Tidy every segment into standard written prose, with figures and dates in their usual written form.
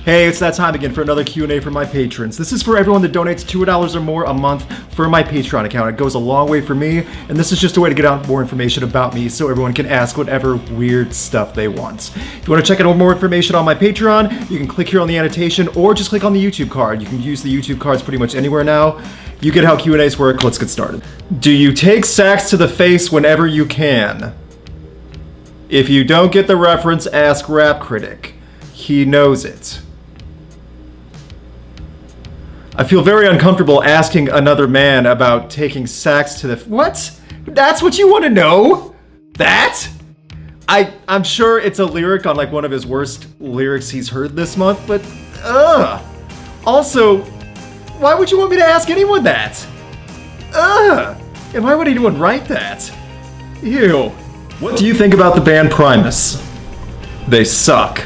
Hey, it's that time again for another Q&A for my patrons. This is for everyone that donates $2 or more a month for my Patreon account. It goes a long way for me, and this is just a way to get out more information about me so everyone can ask whatever weird stuff they want. If you want to check out more information on my Patreon, you can click here on the annotation or just click on the YouTube card. You can use the YouTube cards pretty much anywhere now. You get how Q&As work. Let's get started. Do you take sacks to the face whenever you can? If you don't get the reference, ask Rap Critic. He knows it. I feel very uncomfortable asking another man about taking sacks to the... What? That's what you want to know? That? I'm sure it's a lyric on like one of his worst lyrics he's heard this month, but also, why would you want me to ask anyone that? And why would anyone write that? Ew. What do you think about the band Primus? They suck.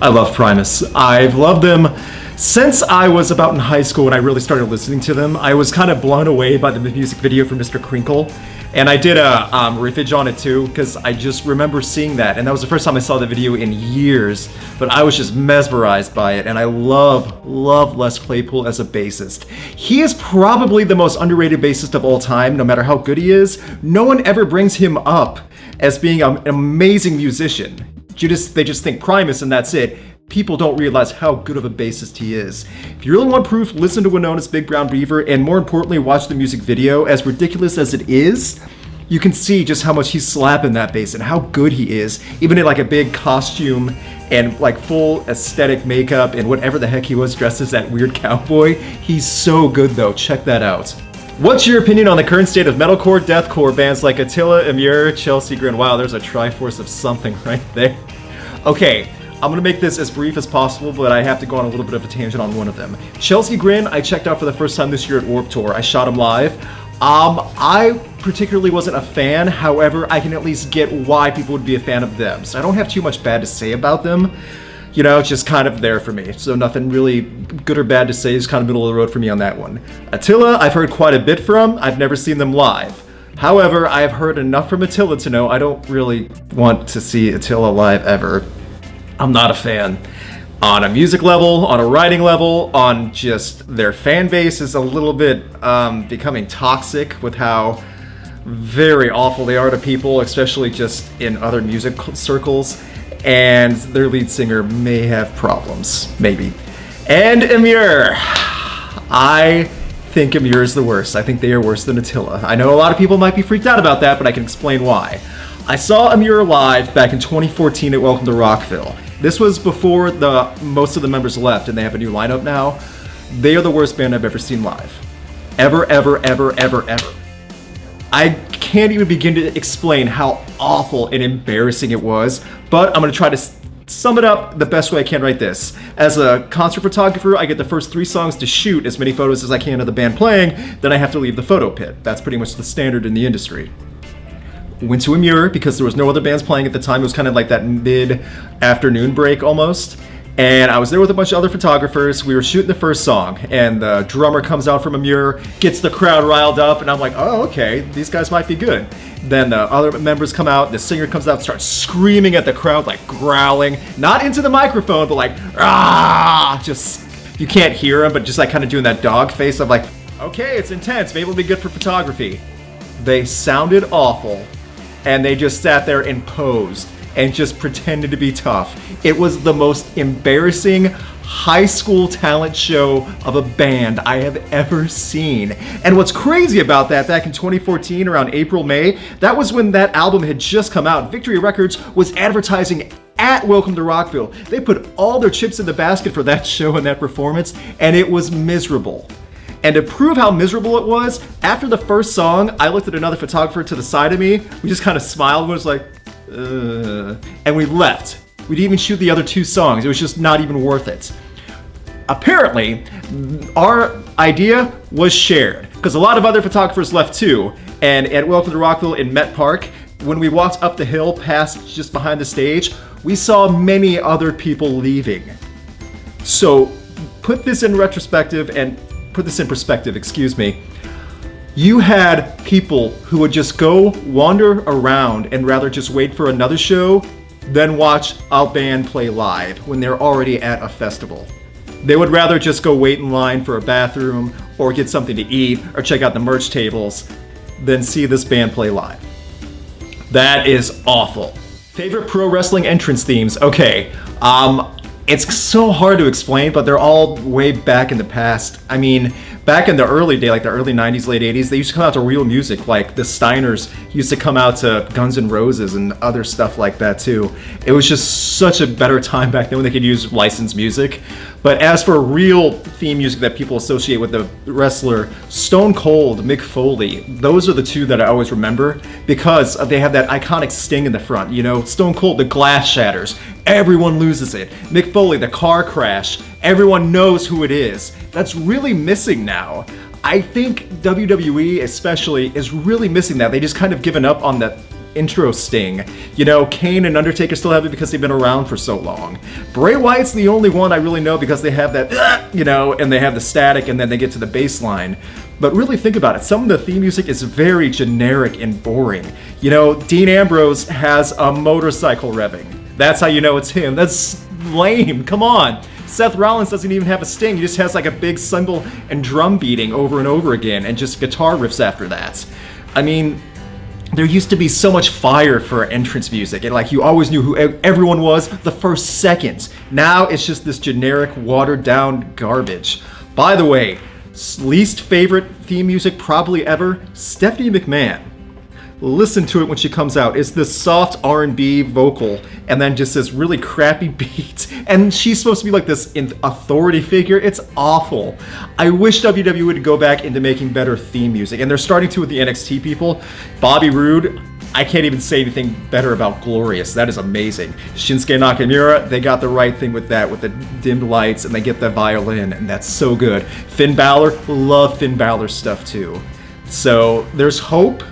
I love Primus. I've loved them since I was about in high school when I really started listening to them. I was kind of blown away by the music video for Mr. Crinkle. And I did a riffage on it too, because I just remember seeing that. And that was the first time I saw the video in years. But I was just mesmerized by it. And I love Les Claypool as a bassist. He is probably the most underrated bassist of all time, no matter how good he is. No one ever brings him up as being an amazing musician. They just think Primus and that's it. People don't realize how good of a bassist he is. If you really want proof, listen to Winona's Big Brown Beaver, and more importantly, watch the music video. As ridiculous as it is, you can see just how much he's slapping that bass and how good he is, even in like a big costume and like full aesthetic makeup and whatever the heck he was dressed as that weird cowboy. He's so good though, check that out. What's your opinion on the current state of metalcore, deathcore bands like Attila, Amur, Chelsea Grin? Wow, there's a triforce of something right there. Okay. I'm gonna make this as brief as possible, but I have to go on a little bit of a tangent on one of them. Chelsea Grin, I checked out for the first time this year at Warped Tour. I shot him live. I particularly wasn't a fan, however, I can at least get why people would be a fan of them. So I don't have too much bad to say about them. You know, it's just kind of there for me. So nothing really good or bad to say, it's kind of middle of the road for me on that one. Attila, I've heard quite a bit from. I've never seen them live. However, I've heard enough from Attila to know I don't really want to see Attila live ever. I'm not a fan. On a music level, on a writing level, on just their fan base is a little bit becoming toxic with how very awful they are to people, especially just in other music circles. And their lead singer may have problems, maybe. And Amur. I think Amur is the worst. I think they are worse than Attila. I know a lot of people might be freaked out about that, but I can explain why. I saw Amur live back in 2014 at Welcome to Rockville. This was before most of the members left, and they have a new lineup now. They are the worst band I've ever seen live. Ever. I can't even begin to explain how awful and embarrassing it was, but I'm going to try to sum it up the best way I can right this. As a concert photographer, I get the first 3 songs to shoot as many photos as I can of the band playing, then I have to leave the photo pit. That's pretty much the standard in the industry. Went to Amur because there was no other bands playing at the time. It was kind of like that mid-afternoon break almost. And I was there with a bunch of other photographers. We were shooting the first song, and the drummer comes out from Amur, gets the crowd riled up, and I'm like, oh, okay, these guys might be good. Then the other members come out, the singer comes out, starts screaming at the crowd, like growling, not into the microphone, but like, just, you can't hear him, but just like kind of doing that dog face of like, okay, it's intense, maybe it'll be good for photography. They sounded awful. And they just sat there and posed and just pretended to be tough. It was the most embarrassing high school talent show of a band I have ever seen. And what's crazy about that, back in 2014, around April, May, that was when that album had just come out. Victoria Records was advertising at Welcome to Rockville. They put all their chips in the basket for that show and that performance, and it was miserable. And to prove how miserable it was, after the first song, I looked at another photographer to the side of me. We just kind of smiled and was like, and we left. We didn't even shoot the other 2 songs. It was just not even worth it. Apparently, our idea was shared because a lot of other photographers left too. And at Welcome to Rockville in Met Park, when we walked up the hill past just behind the stage, we saw many other people leaving. So put this in perspective, excuse me. You had people who would just go wander around and rather just wait for another show than watch a band play live when they're already at a festival. They would rather just go wait in line for a bathroom or get something to eat or check out the merch tables than see this band play live. That is awful. Favorite pro wrestling entrance themes? Okay, it's so hard to explain, but they're all way back in the past. I mean, back in the early day, like the early 90s, late 80s, they used to come out to real music. Like the Steiners used to come out to Guns N' Roses and other stuff like that too. It was just such a better time back then when they could use licensed music. But as for real theme music that people associate with the wrestler, Stone Cold, Mick Foley, those are the two that I always remember because they have that iconic sting in the front. You know, Stone Cold, the glass shatters, everyone loses it. Mick Foley, the car crash, everyone knows who it is. That's really missing now. I think WWE especially is really missing that. They just kind of given up on that intro sting. You know, Kane and Undertaker still have it because they've been around for so long. Bray Wyatt's the only one I really know because they have that, you know, and they have the static and then they get to the bass line. But really think about it. Some of the theme music is very generic and boring. You know, Dean Ambrose has a motorcycle revving. That's how you know it's him. That's lame. Come on. Seth Rollins doesn't even have a sting. He just has like a big cymbal and drum beating over and over again and just guitar riffs after that. I mean, there used to be so much fire for entrance music, and like you always knew who everyone was the first second. Now it's just this generic, watered-down garbage. By the way, least favorite theme music probably ever, Stephanie McMahon. Listen to it when she comes out. It's this soft R&B vocal, and then just this really crappy beat. And she's supposed to be like this authority figure. It's awful. I wish WWE would go back into making better theme music, and they're starting to with the NXT people. Bobby Roode, I can't even say anything better about Glorious. That is amazing. Shinsuke Nakamura, they got the right thing with that, with the dimmed lights, and they get the violin, and that's so good. Finn Balor, love Finn Balor's stuff too. So there's hope,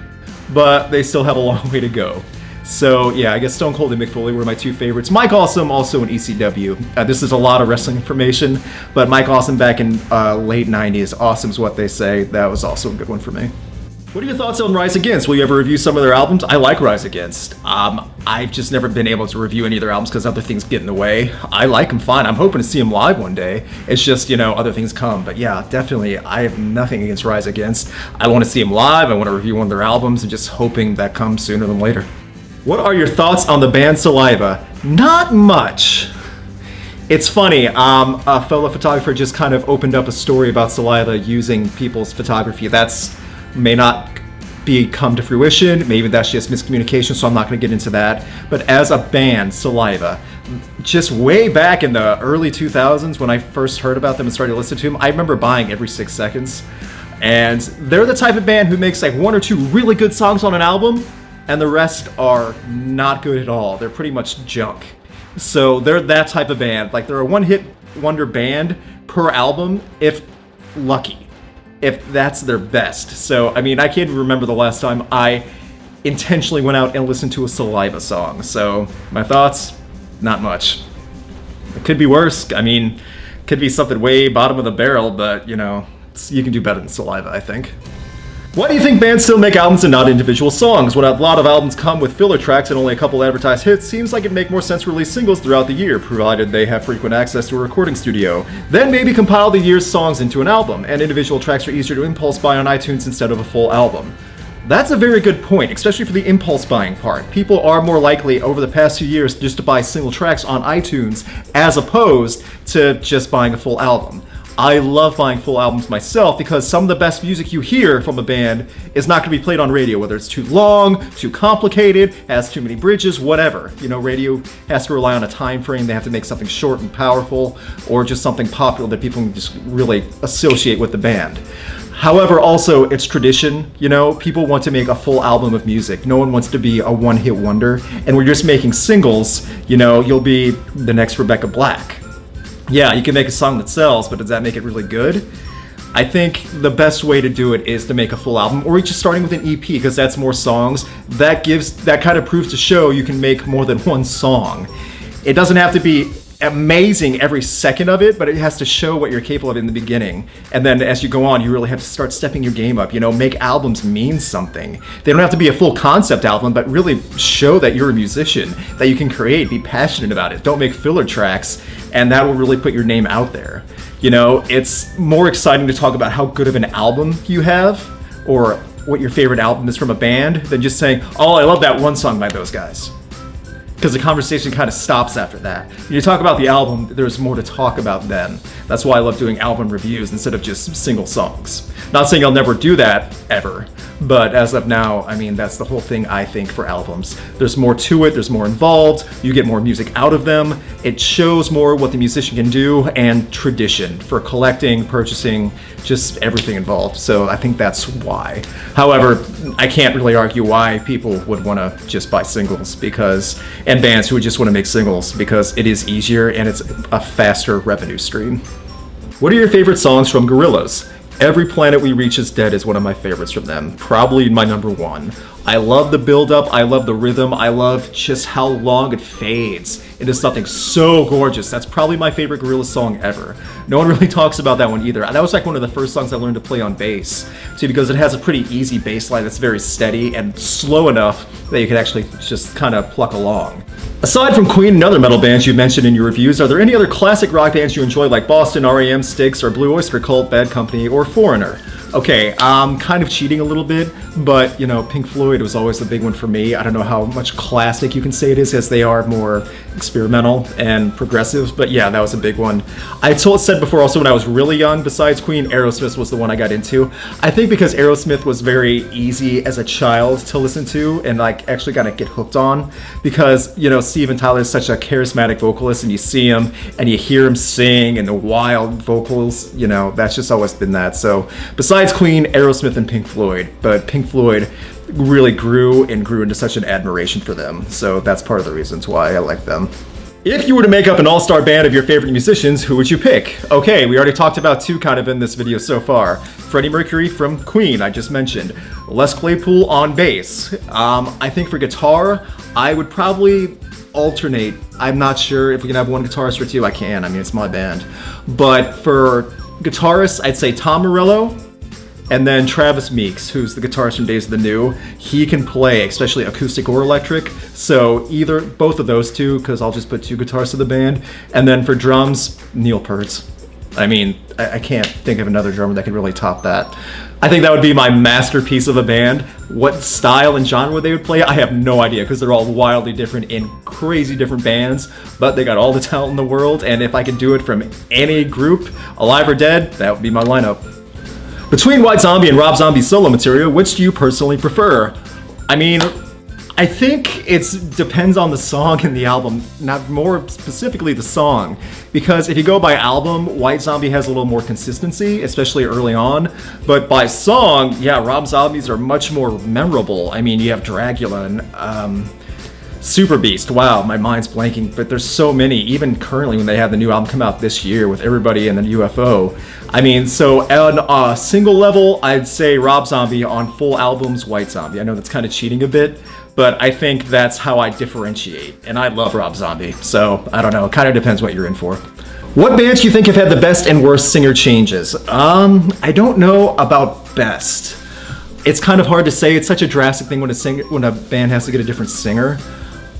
but they still have a long way to go. So yeah, I guess Stone Cold and Mick Foley were my two favorites. Mike Awesome, also in ECW. This is a lot of wrestling information, but Mike Awesome back in late 90s, Awesome's what they say. That was also a good one for me. What are your thoughts on Rise Against? Will you ever review some of their albums? I like Rise Against. I've just never been able to review any of their albums because other things get in the way. I like them fine. I'm hoping to see them live one day. It's just, you know, other things come. But yeah, definitely, I have nothing against Rise Against. I want to see them live. I want to review one of their albums and just hoping that comes sooner than later. What are your thoughts on the band Saliva? Not much. It's funny, a fellow photographer just kind of opened up a story about Saliva using people's photography. That's may not come to fruition, maybe that's just miscommunication, so I'm not going to get into that. But as a band, Saliva, just way back in the early 2000s when I first heard about them and started listening to them, I remember buying Every 6 Seconds. And they're the type of band who makes like one or two really good songs on an album, and the rest are not good at all. They're pretty much junk. So they're that type of band. Like they're a one-hit wonder band per album, if lucky. If that's their best. So, I mean, I can't even remember the last time I intentionally went out and listened to a Saliva song. So, my thoughts, not much. It could be worse. I mean, could be something way bottom of the barrel, but, you know, you can do better than Saliva, I think. Why do you think bands still make albums and not individual songs? When a lot of albums come with filler tracks and only a couple advertised hits, seems like it'd make more sense to release singles throughout the year, provided they have frequent access to a recording studio. Then maybe compile the year's songs into an album, and individual tracks are easier to impulse buy on iTunes instead of a full album. That's a very good point, especially for the impulse buying part. People are more likely over the past few years just to buy single tracks on iTunes as opposed to just buying a full album. I love buying full albums myself because some of the best music you hear from a band is not going to be played on radio, whether it's too long, too complicated, has too many bridges, whatever. You know, radio has to rely on a time frame. They have to make something short and powerful, or just something popular that people can just really associate with the band. However, also, it's tradition, you know, people want to make a full album of music. No one wants to be a one-hit wonder, and we're just making singles, you know, you'll be the next Rebecca Black. Yeah, you can make a song that sells, but does that make it really good? I think the best way to do it is to make a full album, or just starting with an EP, because that's more songs. That kind of proves to show you can make more than one song. It doesn't have to be amazing every second of it, but it has to show what you're capable of in the beginning. And then as you go on, you really have to start stepping your game up, you know, make albums mean something. They don't have to be a full concept album, but really show that you're a musician, that you can create, be passionate about it. Don't make filler tracks, and that will really put your name out there. You know, it's more exciting to talk about how good of an album you have, or what your favorite album is from a band, than just saying, oh, I love that one song by those guys. Because the conversation kind of stops after that. When you talk about the album, there's more to talk about then. That's why I love doing album reviews instead of just single songs. Not saying I'll never do that, ever. But as of now, I mean, that's the whole thing, I think, for albums. There's more to it, there's more involved, you get more music out of them, it shows more what the musician can do, and tradition for collecting, purchasing, just everything involved. So I think that's why. However, I can't really argue why people would want to just buy singles, because, and bands who would just want to make singles, because it is easier and it's a faster revenue stream. What are your favorite songs from Gorillaz? Every Planet We Reach Is Dead is one of my favorites from them, probably my number one. I love the build-up, I love the rhythm, I love just how long it fades into something so gorgeous. That's probably my favorite Gorillaz song ever. No one really talks about that one either. That was like one of the first songs I learned to play on bass, too, because it has a pretty easy bass line that's very steady and slow enough that you can actually just kind of pluck along. Aside from Queen and other metal bands you mentioned in your reviews, are there any other classic rock bands you enjoy like Boston, R.E.M., Styx, or Blue Oyster Cult, Bad Company, or Foreigner? Okay, I'm kind of cheating a little bit, but, you know, Pink Floyd was always the big one for me. I don't know how much classic you can say it is, as they are more experimental and progressive, but yeah, that was a big one. I said before also, when I was really young, besides Queen, Aerosmith was the one I got into. I think because Aerosmith was very easy as a child to listen to and like actually kind of get hooked on, because, you know, Steven Tyler is such a charismatic vocalist, and you see him and you hear him sing and the wild vocals, you know, that's just always been that. So besides Queen, Aerosmith, and Pink Floyd, but Pink Floyd really grew into such an admiration for them, so that's part of the reasons why I like them. If you were to make up an all-star band of your favorite musicians, who would you pick? Okay, we already talked about two kind of in this video so far. Freddie Mercury from Queen, I just mentioned. Les Claypool on bass. I think for guitar, I would probably alternate. I'm not sure if we can have one guitarist or two. I can, I mean, it's my band. But for guitarists, I'd say Tom Morello, and then Travis Meeks, who's the guitarist from Days of the New. He can play, especially acoustic or electric, so either both of those two, because I'll just put two guitarists in the band. And then for drums, Neil Peart. I mean, I can't think of another drummer that can really top that. I think that would be my masterpiece of a band. What style and genre they would play, I have no idea, because they're all wildly different in crazy different bands, but they got all the talent in the world, and if I could do it from any group, alive or dead, that would be my lineup. Between White Zombie and Rob Zombie's solo material, which do you personally prefer? I mean, I think it depends on the song and the album, not more specifically the song. Because if you go by album, White Zombie has a little more consistency, especially early on. But by song, yeah, Rob Zombie's are much more memorable. I mean, you have Dragula and Super Beast. Wow, my mind's blanking, but there's so many, even currently when they have the new album come out this year with Everybody and the UFO. I mean, so on a single level, I'd say Rob Zombie. On full albums, White Zombie. I know that's kind of cheating a bit, but I think that's how I differentiate. And I love Rob Zombie, so I don't know, it kind of depends what you're in for. What bands do you think have had the best and worst singer changes? I don't know about best. It's kind of hard to say. It's such a drastic thing when a band has to get a different singer.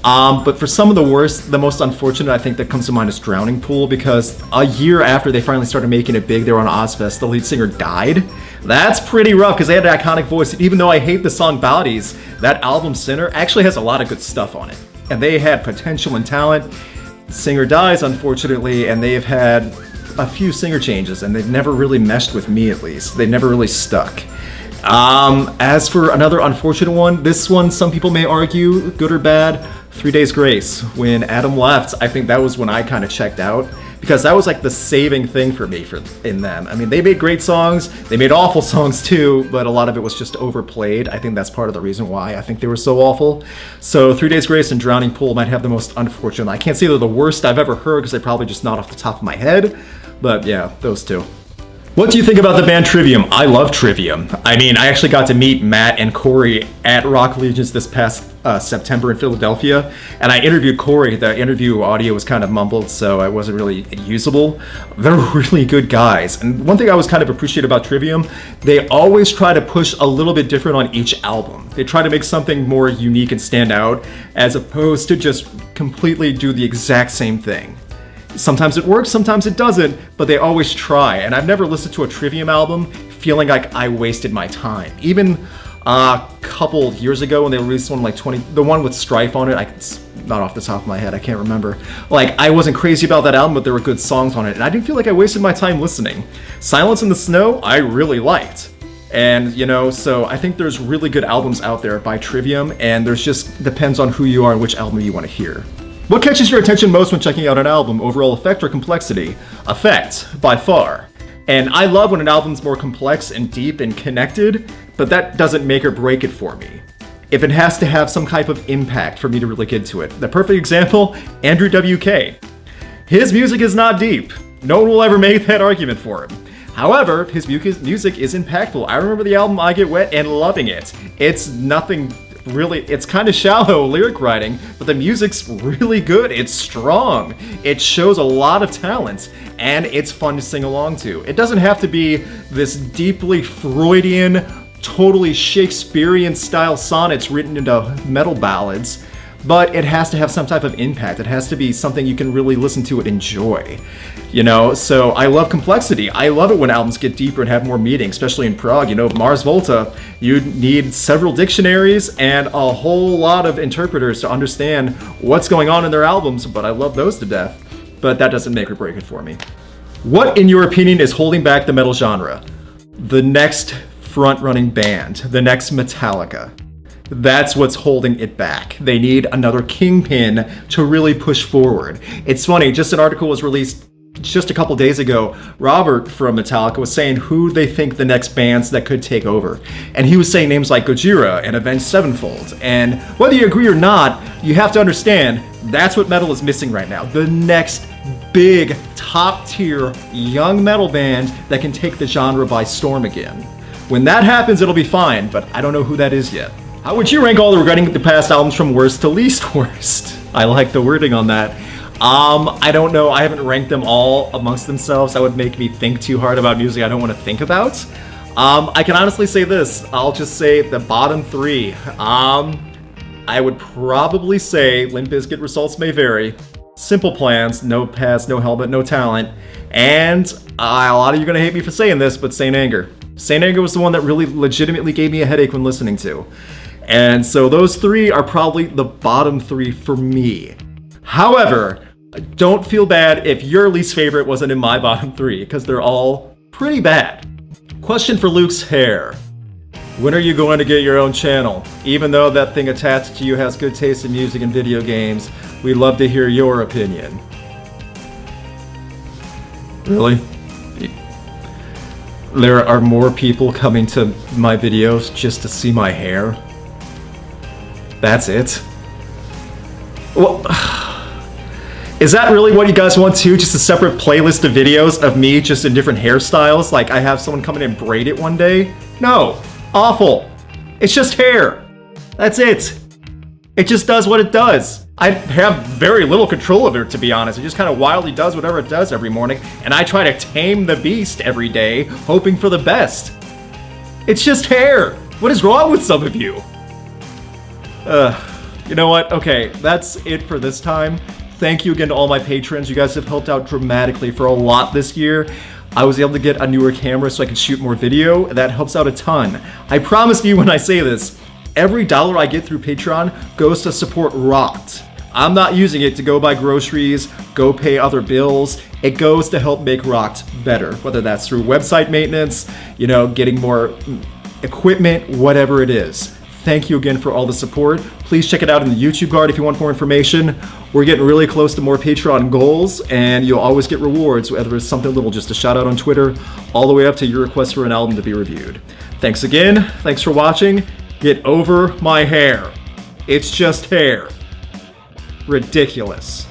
But for some of the worst, the most unfortunate I think that comes to mind is Drowning Pool, because a year after they finally started making it big, they were on Ozfest, the lead singer died. That's pretty rough, because they had an iconic voice. Even though I hate the song Bodies, that album Sinner actually has a lot of good stuff on it. And they had potential and talent. The singer dies, unfortunately, and they've had a few singer changes, and they've never really meshed with me, at least. They've never really stuck. As for another unfortunate one, this one some people may argue, good or bad, 3 Days Grace. When Adam left, I think that was when I kind of checked out, because that was like the saving thing for me in them. I mean, they made great songs, they made awful songs too, but a lot of it was just overplayed. I think that's part of the reason why I think they were so awful. So 3 Days Grace and Drowning Pool might have the most unfortunate. I can't say they're the worst I've ever heard, because they're probably just not off the top of my head, but yeah, those two. What do you think about the band Trivium? I love Trivium. I mean, I actually got to meet Matt and Corey at Rock Legions this past September in Philadelphia, and I interviewed Corey. The interview audio was kind of mumbled, so it wasn't really usable. They're really good guys, and one thing I always kind of appreciate about Trivium, they always try to push a little bit different on each album. They try to make something more unique and stand out, as opposed to just completely do the exact same thing. Sometimes it works, sometimes it doesn't, but they always try. And I've never listened to a Trivium album feeling like I wasted my time. Even a couple years ago when they released one like the one with Strife on it, it's not off the top of my head, I can't remember. Like, I wasn't crazy about that album, but there were good songs on it, and I didn't feel like I wasted my time listening. Silence in the Snow, I really liked. And, you know, so I think there's really good albums out there by Trivium, and there's just depends on who you are and which album you want to hear. What catches your attention most when checking out an album? Overall effect or complexity? Effect, by far. And I love when an album's more complex and deep and connected, but that doesn't make or break it for me. If it has to have some type of impact for me to really get to it. The perfect example, Andrew WK. His music is not deep. No one will ever make that argument for him. However, his music is impactful. I remember the album I Get Wet and loving it. It's nothing really, it's kind of shallow lyric writing, but the music's really good. It's strong. It shows a lot of talent, and it's fun to sing along to. It doesn't have to be this deeply Freudian, totally Shakespearean style sonnets written into metal ballads, but it has to have some type of impact. It has to be something you can really listen to and enjoy. You know, so I love complexity. I love it when albums get deeper and have more meaning, especially in prog. You know, Mars Volta, you need several dictionaries and a whole lot of interpreters to understand what's going on in their albums, but I love those to death. But that doesn't make or break it for me. What, in your opinion, is holding back the metal genre? The next front-running band, the next Metallica. That's what's holding it back. They need another kingpin to really push forward. It's funny, just an article was released just a couple days ago. Robert from Metallica was saying who they think the next bands that could take over. And he was saying names like Gojira and Avenged Sevenfold. And whether you agree or not, you have to understand that's what metal is missing right now. The next big, top-tier, young metal band that can take the genre by storm again. When that happens, it'll be fine, but I don't know who that is yet. How would you rank all the Regretting the Past albums from worst to least worst? I like the wording on that. I don't know. I haven't ranked them all amongst themselves. That would make me think too hard about music I don't want to think about. I can honestly say this. I'll just say the bottom three. I would probably say Limp Bizkit Results May Vary, Simple Plans, No Past, No Helmet, No Talent, and a lot of you are going to hate me for saying this, but Saint Anger. Saint Anger was the one that really legitimately gave me a headache when listening to. And so those three are probably the bottom three for me. However, don't feel bad if your least favorite wasn't in my bottom three, because they're all pretty bad. Question for Luke's hair. When are you going to get your own channel? Even though that thing attached to you has good taste in music and video games, we'd love to hear your opinion. Really? There are more people coming to my videos just to see my hair? That's it? Well, is that really what you guys want too? Just a separate playlist of videos of me just in different hairstyles? Like I have someone come in and braid it one day? No. Awful. It's just hair. That's it. It just does what it does. I have very little control over it, to be honest. It just kind of wildly does whatever it does every morning, and I try to tame the beast every day, hoping for the best. It's just hair. What is wrong with some of you? You know what? Okay, that's it for this time. Thank you again to all my patrons. You guys have helped out dramatically for a lot this year. I was able to get a newer camera so I could shoot more video. That helps out a ton. I promise you when I say this, every dollar I get through Patreon goes to support Rocked. I'm not using it to go buy groceries, go pay other bills. It goes to help make Rocked better, whether that's through website maintenance, you know, getting more equipment, whatever it is. Thank you again for all the support. Please check it out in the YouTube card if you want more information. We're getting really close to more Patreon goals, and you'll always get rewards, whether it's something little, just a shout out on Twitter, all the way up to your request for an album to be reviewed. Thanks again. Thanks for watching. Get over my hair. It's just hair. Ridiculous.